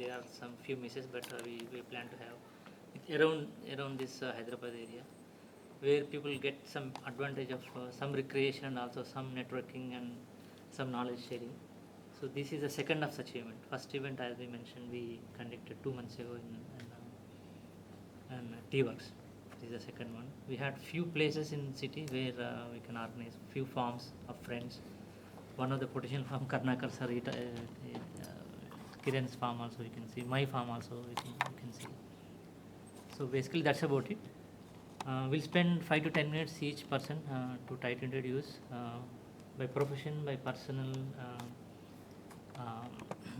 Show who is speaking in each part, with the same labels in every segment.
Speaker 1: there are some few misses, but we plan to have it around this Hyderabad area, where people get some advantage of some recreation and also some networking and some knowledge sharing. So this is the second of such event. First event, as we mentioned, we conducted 2 months ago in T-Works. This is the second one. We had few places in city where we can organize few farms of friends. One of the potential farm, Karnakar sir, Kiran's farm also you can see. My farm also you can see. So basically that's about it. We'll spend 5 to 10 minutes each person to try to introduce by profession, by personal,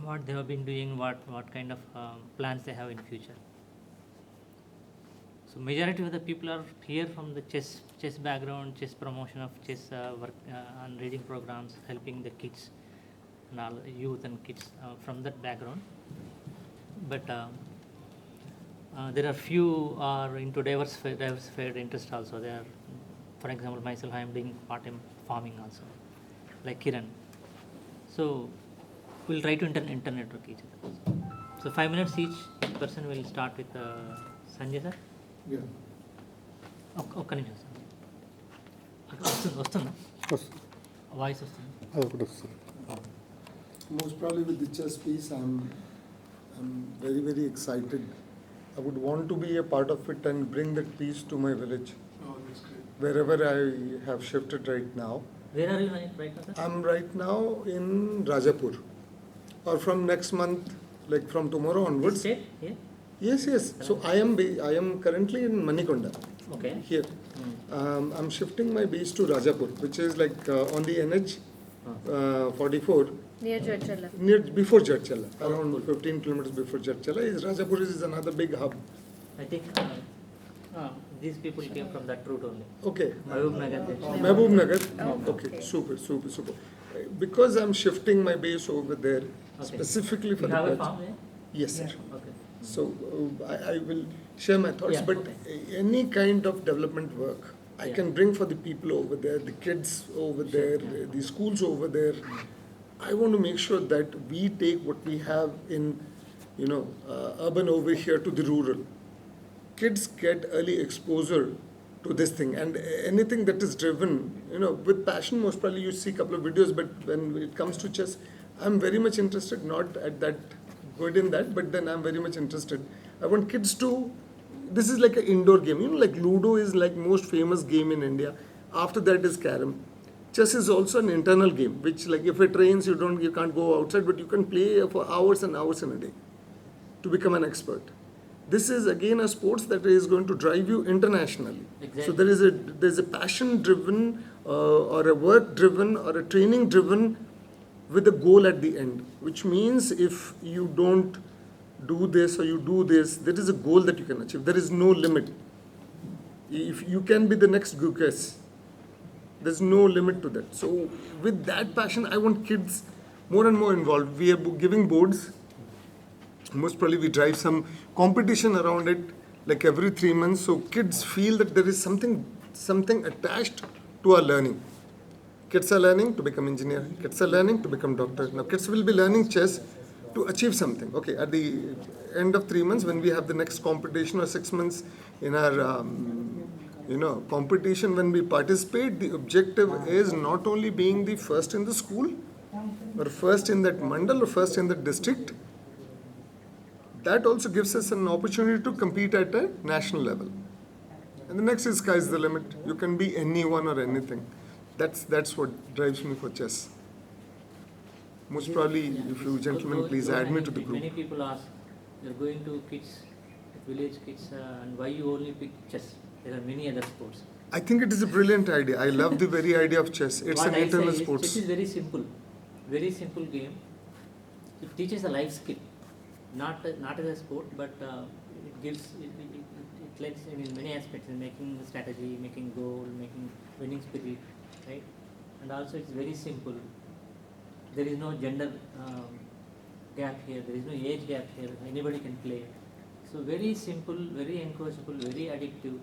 Speaker 1: what they have been doing, what kind of plans they have in future. So majority of the people are here from the chess background, chess promotion of chess work and reading programs, helping the kids and all youth and kids from that background. But there are few are into diversified interest also. There are, for example, myself, I am doing part-time farming also, like Kiran. So we'll try to network each other. So 5 minutes each person will start with Sanjay sir. ఒక్క నిమిషం sir వస్తుందా voice వస్తుంది.
Speaker 2: Most probably with the chess piece, I'm very, very excited. I would want to be a part of it and bring that piece to my village.
Speaker 3: Oh, that's great.
Speaker 2: Wherever I have shifted right now.
Speaker 1: Where are you right now, sir?
Speaker 2: I'm right now in Rajapur. Or from next month, like from tomorrow onwards.
Speaker 1: Stay here?
Speaker 2: Yes, yes. So I am currently in Manikonda.
Speaker 1: Okay.
Speaker 2: Here. I'm shifting my base to Rajapur, which is like on the NH 44.
Speaker 4: Near Jadchala.
Speaker 2: Before Jadchala, around 15 kilometers before Jadchala. Rajapur is another big hub.
Speaker 1: I think these people came from that route only.
Speaker 2: Okay.
Speaker 1: Mahbub Nagar.
Speaker 2: Mahbub Nagar.
Speaker 4: Oh,
Speaker 2: Okay.
Speaker 4: okay.
Speaker 2: Super. Because I'm shifting my base over there,
Speaker 1: Okay.
Speaker 2: specifically for
Speaker 1: You have
Speaker 2: the
Speaker 1: a farm there?
Speaker 2: Yes, sir.
Speaker 1: Okay.
Speaker 2: So I will share my thoughts,
Speaker 1: Yeah,
Speaker 2: but
Speaker 1: okay.
Speaker 2: any kind of development work I
Speaker 1: Yeah.
Speaker 2: can bring for the people over there, the kids over there,
Speaker 1: yeah.
Speaker 2: the schools over there. I want to make sure that we take what we have in, urban over here to the rural. Kids get early exposure to this thing, and anything that is driven, with passion. Most probably you see a couple of videos, but when it comes to chess, I'm very much interested, not at that good in that, but then I'm very much interested. I want kids to, this is like an indoor game, like Ludo is like most famous game in India. After that is Carom. Chess is also an internal game, which like if it rains, you can't go outside, but you can play for hours and hours in a day to become an expert. This is again a sports that is going to drive you internationally.
Speaker 1: Exactly.
Speaker 2: So there's a passion driven or a work driven or a training driven with a goal at the end, which means if you don't do this or you do this, there is a goal that you can achieve. There is no limit. If you can be the next Gukas, there's no limit to that. So with that passion, I want kids more and more involved. We are giving boards. Most probably we drive some competition around it, like every 3 months, so kids feel that there is something attached to our learning. Kids are learning to become engineer. Kids are learning to become doctor. Now kids will be learning chess to achieve something. Okay, at the end of 3 months, when we have the next competition, or 6 months in our competition, when we participate, the objective is not only being the first in the school or first in that mandal or first in the district. That also gives us an opportunity to compete at a national level. And the next is sky's the limit. You can be anyone or anything. That's what drives me for chess. Most probably, if you gentlemen please add me to the group.
Speaker 1: Many people ask, you're going to kids, village kids, and why you only pick chess? There are many other sports.
Speaker 2: I think it is a brilliant idea. I love the very idea of chess. It's
Speaker 1: What
Speaker 2: an
Speaker 1: I say
Speaker 2: internal
Speaker 1: is,
Speaker 2: sports.
Speaker 1: chess is very simple game. It teaches a life skill, not as a sport, but it gives it lets in many aspects in making strategy, making goal, making winning spirit, right? And also it's very simple. There is no gender gap here. There is no age gap here. Anybody can play. So very simple, very encourageable, very addictive.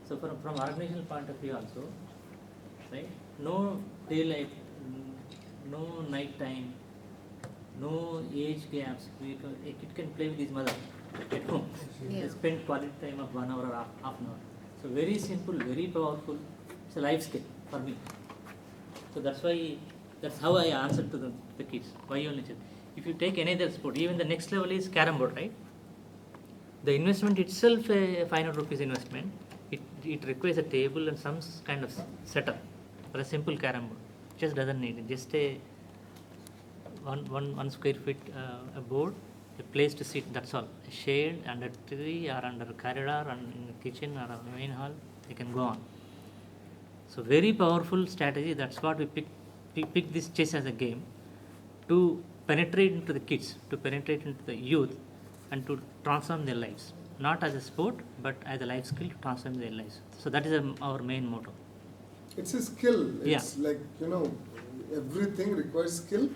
Speaker 1: So from organizational point of view also, right? No daylight, no night time. no age gaps. A kid can play with his mother at home.
Speaker 3: Yeah.
Speaker 1: They spend quality time of 1 hour or half an hour. So very simple, very powerful. It's a life skill for me. So that's how I answer to the kids. Why only chess? If you take any other sport, even the next level is carrom board, right? The investment itself, a 500 rupees investment, it requires a table and some kind of setup for a simple carrom board. Just doesn't need it. Just a 1 square feet a board, a place to sit. That's all. A shade under tree or under a corridor, or in the kitchen or a main hall. They can go on. So very powerful strategy. That's what we pick this chess as a game to penetrate into the kids, to penetrate into the youth, and to transform their lives. Not as a sport, but as a life skill to transform their lives. So that is our main motto.
Speaker 2: It's a skill.
Speaker 1: Yeah.
Speaker 2: It's like, everything requires skill.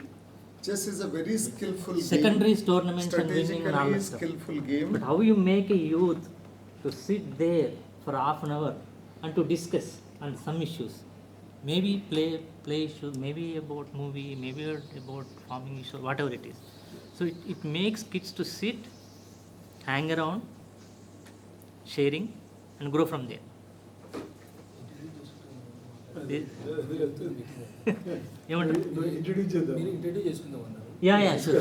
Speaker 2: Chess is a very skillful game.
Speaker 1: Secondaries, tournaments, and winning and all
Speaker 2: Strategically
Speaker 1: that stuff.
Speaker 2: skillful game.
Speaker 1: But how you make a youth to sit there for half an hour and to discuss on some issues, maybe play issues, maybe about movie, maybe about farming issue, whatever it is. So it makes kids to sit, hang around, sharing, and grow from there. ఏమంటారు?
Speaker 4: Introduce చేసుకుందాం అన్నారు.
Speaker 1: Yeah, sure.